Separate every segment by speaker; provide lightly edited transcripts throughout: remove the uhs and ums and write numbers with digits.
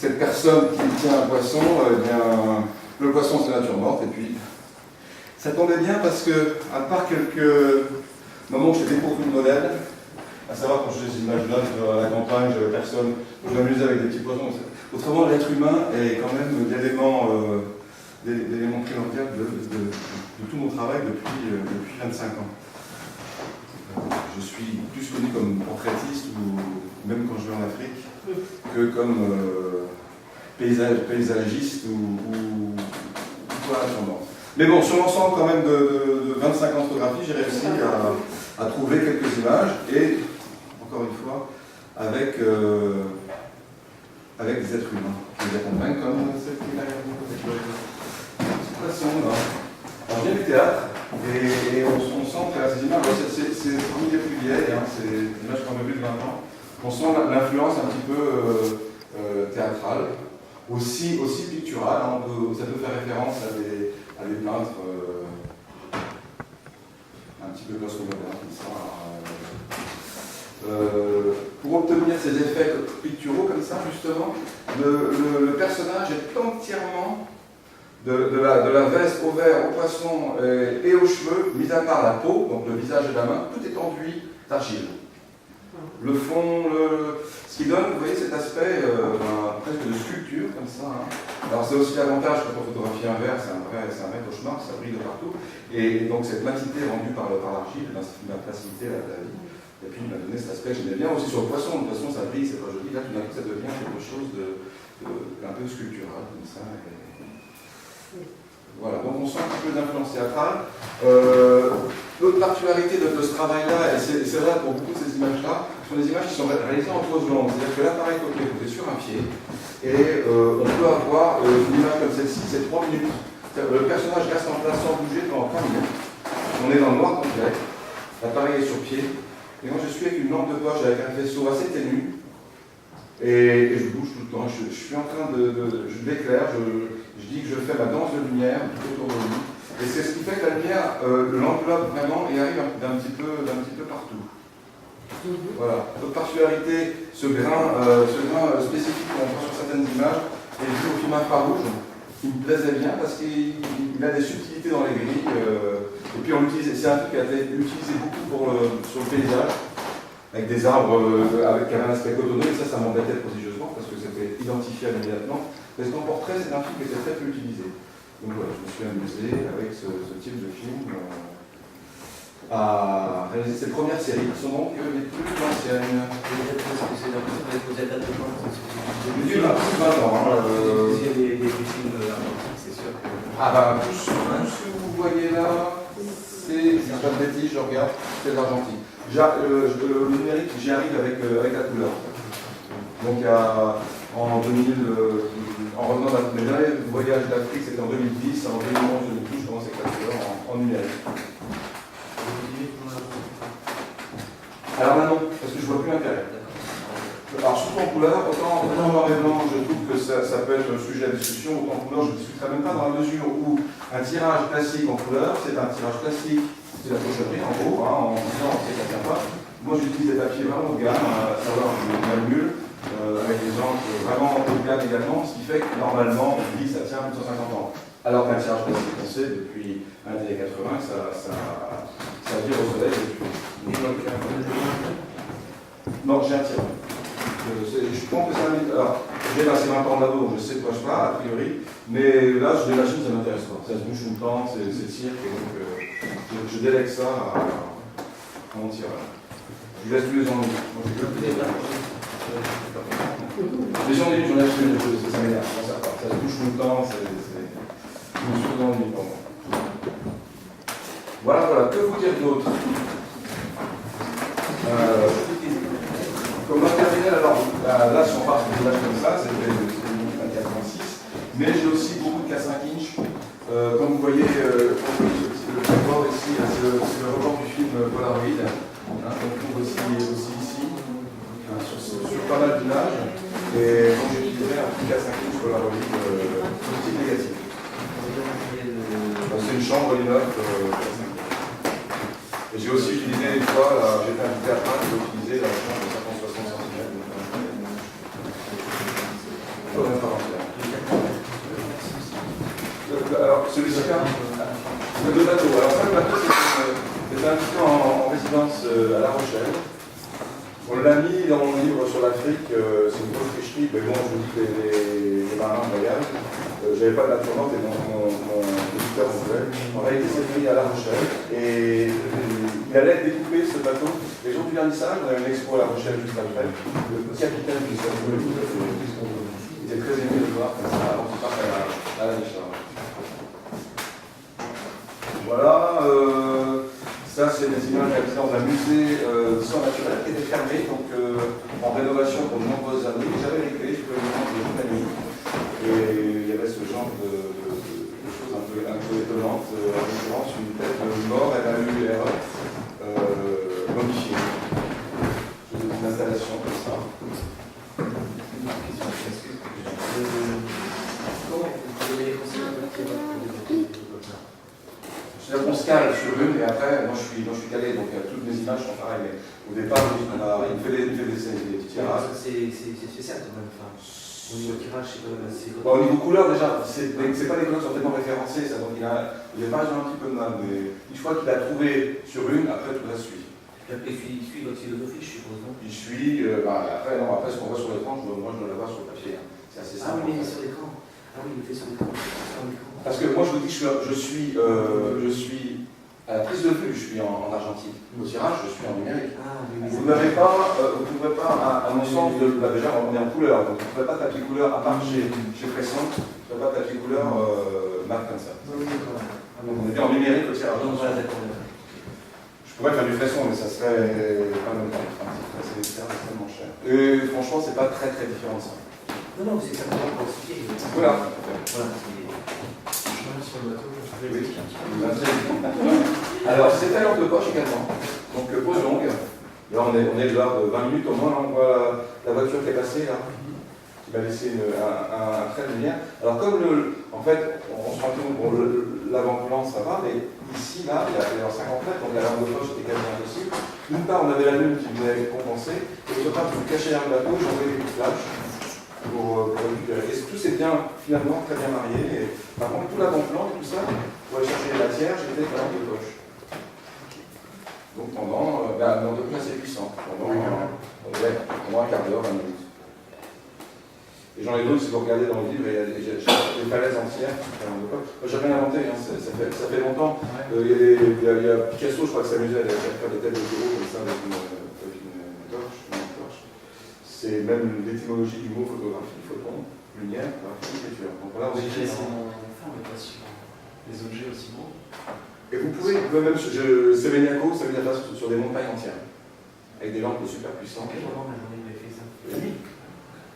Speaker 1: cette personne qui tient un poisson, eh bien, le poisson c'est nature morte, et puis ça tombait bien parce que, à part quelques moments où j'étais découvert le modèle, à savoir quand je faisais ces images-là, à la campagne, j'avais personne, je m'amusais avec des petits poissons. Autrement, l'être humain est quand même l'élément primordial de tout mon travail depuis 25 ans. Je suis plus connu comme portraitiste, ou même quand je vais en Afrique, que comme paysagiste ou ascendant. Mais bon, sur l'ensemble quand même de 25 ans de photographie, j'ai réussi à trouver quelques images, et encore une fois, avec des êtres humains qui les accompagnent, comme celle qui est derrière vous. Cette façon-là. Alors, j'ai du théâtre, et on sent à ces images, c'est parmi les plus vieilles, hein, c'est des images qui ont plus de 20 ans. On sent l'influence un petit peu théâtrale, aussi picturale, hein, ça peut faire référence à des peintres un petit peu post-modernes, comme ça. Pour obtenir ces effets picturaux comme ça, justement, le personnage est entièrement de la veste au verre, au poisson et aux cheveux, mis à part la peau, donc le visage et la main, tout est enduit d'argile. Le fond, ce qui donne, vous voyez, cet aspect presque de sculpture, comme ça. Hein. Alors c'est aussi l'avantage quand on photographie un verre, c'est un vrai cauchemar, ça brille de partout. Et donc cette matité rendue par l'argile, ça m'a facilité la vie. Et puis il m'a donné cet aspect que j'aimais bien aussi sur le poisson. Le poisson, ça brille, c'est pas joli. Là, tout d'un coup, ça devient quelque chose un peu sculptural, comme ça. Voilà, donc on sent un petit peu d'influence théâtrale. L'autre particularité de ce travail-là, et c'est vrai pour beaucoup de ces images-là, sont des images qui sont réalisées en pose longue. C'est-à-dire que l'appareil photo est sur un pied, et on peut avoir une image comme celle-ci, c'est 3 minutes. Le personnage reste en place sans bouger pendant 3 minutes. On est dans le noir complet, l'appareil est sur pied, et moi je suis avec une lampe de poche avec un faisceau assez ténu, et je bouge tout le temps. Je suis en train je l'éclaire, je dis que je fais ma danse de lumière tout autour de lui. Et c'est ce qui fait que la lumière l'enveloppe vraiment et arrive d'un petit peu partout. Voilà. Notre particularité, ce grain spécifique qu'on voit sur certaines images, est dû au film infrarouge, qui me plaisait bien parce qu'il a des subtilités dans les grilles. Et puis on l'utilise, c'est un truc qui a été utilisé beaucoup sur le paysage, avec des arbres qui avaient un aspect cotonneux, et ça m'embêtait prodigieusement parce que c'était identifiable immédiatement. Parce qu'en portrait, c'est un film qui était très peu utilisé. Donc voilà, je me suis amusé avec ce type de film à réaliser ses premières séries, qui sont donc les plus anciennes.
Speaker 2: Vous êtes à deux ans,
Speaker 1: depuis 20 ans.
Speaker 2: Des films argentiques, c'est sûr.
Speaker 1: Ah bah, tout ce que vous voyez là, c'est pas de bêtises, je regarde, c'est de l'argentique. Le numérique, j'y arrive avec la couleur. Donc en 2000, en revenant de mes derniers voyages d'Afrique, c'était en 2010, en 2011, 2012, je commence avec la couleur en numérique. Alors maintenant, parce que je vois plus l'intérêt. Alors surtout en couleur, autant en noir et blanc, je trouve que ça peut être un sujet à discussion, autant en couleur, je ne discuterai même pas dans la mesure où un tirage classique en couleur, c'est un tirage classique, c'est la pochonnerie en gros, hein, en disant c'est ça tient pas. Moi j'utilise des papiers vraiment haut de gamme, à savoir du malmule, avec des encres vraiment haut de gamme également, ce qui fait que normalement on dit que ça tient plus de 150 ans. Alors qu'un tirage classique, on sait depuis les années 80 que ça vire au soleil depuis. Non, j'ai un tirage. Je pense que ça m'intéresse. Alors, j'ai passé 20 ans là-bas, je sais de quoi je parle, a priori, mais là, je l'imagine, ça ne m'intéresse pas. Ça se bouge tout le temps, c'est cirque, et donc je délègue ça à mon tirage. Je vous laisse tous les ennuis. Les ennuis, j'en ai acheté, ça m'énerve, ça se bouge tout le temps, c'est une chose d'ennui pour moi. Voilà, que vous dire d'autre? Comme matériel, alors là, si on part sur des images comme ça, c'était un 4.6, mais j'ai aussi beaucoup de K5 inch. Comme vous voyez, le support ici, c'est le report du film Polaroid. On trouve aussi ici, sur pas mal d'images. Et donc j'ai utilisé un petit K5 inch Polaroid positif négatif. C'est une chambre linotte K5 inch. Et j'ai aussi utilisé une fois, j'étais invité à Pâques, j'ai utilisé la chambre de 50-60 cm. hein. C'est deux bateaux. Alors ça, le bateau, c'est un petit en résidence à La Rochelle. On l'a mis dans mon livre sur l'Afrique, c'est une grosse tricherie, mais bon, je vous dis que les marins voyagent. J'avais pas de l'assurance et mon éditeur anglais. En réalité, c'est mis à La Rochelle. Et il allait être découpé, ce bateau. Les jours du vernissage, on avait une expo à La Rochelle juste après. Le capitaine qui s'appelait, il était très aimé de le voir comme ça, avant qu'il parte à la décharge. Voilà. Ça, c'est des images réalisées dans un musée d'histoire naturelle qui était fermé, donc en rénovation pour de nombreuses années. J'avais les clés, je pouvais les prendre de toute la nuit. Et il y avait ce genre de choses un peu étonnantes. En l'occurrence, une tête mort, MAURE, modifiée. Une installation comme ça. C'est-à-dire qu'on se cale sur une et après, moi je suis calé, donc toutes mes images sont pareilles. Mais au départ, il fait des petits tirages.
Speaker 2: C'est spécial quand même. Enfin, au niveau tirage, c'est
Speaker 1: bon, au niveau couleur, déjà, c'est pas les couleurs qui sont tellement référencées, ça, donc il a pas un petit peu de mal. Mais une fois qu'il a trouvé sur une, après tout le reste suit.
Speaker 2: Et puis il suit votre philosophie, je suppose, non?
Speaker 1: Il suit, après ce qu'on voit sur l'écran, moi je dois l'avoir sur le papier. Hein. C'est assez simple.
Speaker 2: Ah oui, mais sur l'écran. Ah oui, il le fait sur l'écran.
Speaker 1: Parce que moi je vous dis que je suis à la prise de vue, je suis en argentique. Au tirage, je suis en numérique.
Speaker 2: Ah, oui,
Speaker 1: Vous n'avez pas, vous ne pouvez pas, à mon sens, déjà on est en couleur, donc vous ne pouvez pas taper couleur, à part chez Fresson, vous ne pouvez pas taper couleur marque comme ça. Donc on est bien en numérique au tirage. Je pourrais faire du Fresson, mais ça serait pas même temps. C'est extrêmement cher. Et franchement, c'est pas très différent de ça.
Speaker 2: Non, c'est simplement pour expliquer.
Speaker 1: Voilà. Oui. Alors, c'est à l'heure de poche également. Donc, pause longue. Là, on est de l'heure de 20 minutes au moins. Là, on voit la voiture qui est passée, là, qui m'a laissé un trait de lumière. Alors, comme en fait, on se rend compte, bon, l'avant-plan, ça va, mais ici, là, il y a 50 mètres, donc la lampe de poche était quasiment impossible. D'une part, on avait la lune qui venait compenser, et d'autre part, pour cacher derrière le bateau, j'envoyais des flashs. Pour récupérer. Et tout s'est bien, finalement, très bien marié. Et, par contre, tout l'avant-plan et tout ça, pour aller chercher les matières, j'étais dans lampe de poche. Donc pendant, dans deux plats assez puissants, pendant un quart d'heure, 20 minutes. Et j'en ai d'autres, si vous regardez dans le livre, il y a des falaises entières. J'ai rien inventé, hein, ça fait longtemps. Il y a Picasso, je crois, qui s'amusait à faire des têtes de taureau comme ça avec une torche. C'est même l'étymologie du mot photographie, photon, lumière, graphie, écriture. Donc voilà, on écrit.
Speaker 3: Les objets aussi beaux.
Speaker 1: Et vous pouvez même, Séméniaco, ça veut dire sur des montagnes entières, avec des lampes super puissantes.
Speaker 2: Quel moment la journée vous avez fait ça?
Speaker 1: La nuit.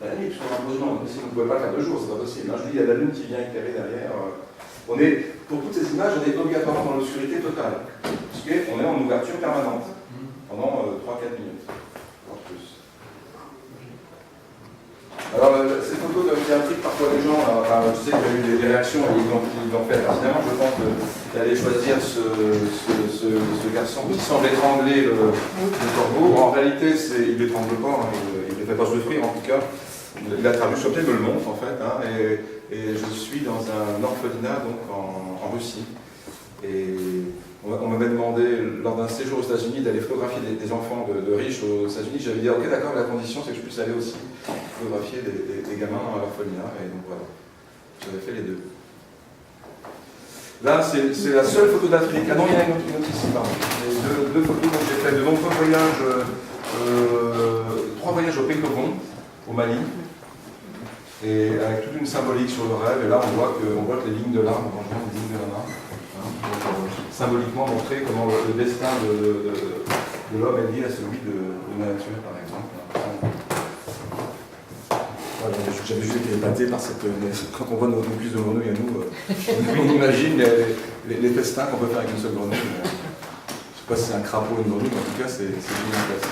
Speaker 1: La nuit, parce qu'on a besoin. Si vous ne pouvez pas faire 2 jours, c'est pas possible. Là, je dis, il y a la lune qui vient éclairer derrière. Pour toutes ces images, on est obligatoirement dans l'obscurité totale. Parce qu'on est en ouverture permanente pendant 3-4 minutes, voire plus. Alors, ces photos qui intriguent parfois les gens, je sais qu'il y a eu des réactions et ils l'ont fait personnellement. Je pense d'aller choisir ce garçon qui semble étrangler le corbeau. En réalité, il ne l'étrangle pas, hein, il ne le fait pas souffrir en tout cas. La traduction me le montre en fait, hein, et je suis dans un orphelinat donc en Russie. Et on m'avait demandé lors d'un séjour aux États-Unis d'aller photographier des enfants de riches aux États-Unis. J'avais dit ok d'accord, la condition c'est que je puisse aller aussi photographier des gamins à l'orphelinat, et donc voilà, j'avais fait les deux. Là c'est la seule photo d'Afrique. Ah non, il y en a une autre ici, pardon. Deux photos, donc j'ai fait de nombreux voyages, 3 voyages au Pégobon, au Mali, et avec toute une symbolique sur le rêve, et là on voit que les lignes de l'arbre, les lignes de la main, hein, pour symboliquement montrer comment le destin de l'homme est lié à celui de la nature, par exemple. Voilà, j'avais juste été épaté par quand on voit nos cuisses de grenouille à nous, on imagine les festins qu'on peut faire avec une seule grenouille. Je ne sais pas si c'est un crapaud ou une grenouille, mais en tout cas c'est bien placé.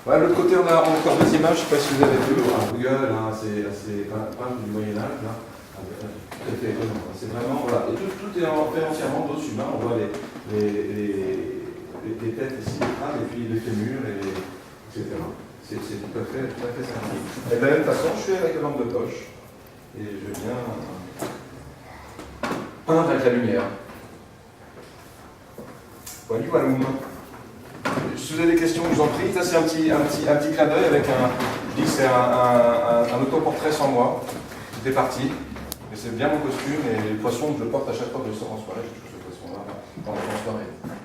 Speaker 1: Ouais, de l'autre côté, on a encore 2 images, je ne sais pas si vous avez vu, un Google, hein, c'est pas du Moyen-Âge, là. C'est vraiment, voilà. Et tout est fait entièrement d'os humains, on voit les têtes ici, les crânes, et puis les fémurs, etc. C'est tout à fait sympathique. Et de la même façon, je suis avec la lampe de poche, et je viens peindre avec la lumière. Voilà, voilà. Si vous avez des questions, je vous en prie. Ça, c'est un petit clin d'œil avec je dis que c'est un autoportrait sans moi. C'était parti. Mais c'est bien mon costume et les poissons que je porte à chaque fois que je sors en soirée. Je touche ce poisson-là pendant la soirée.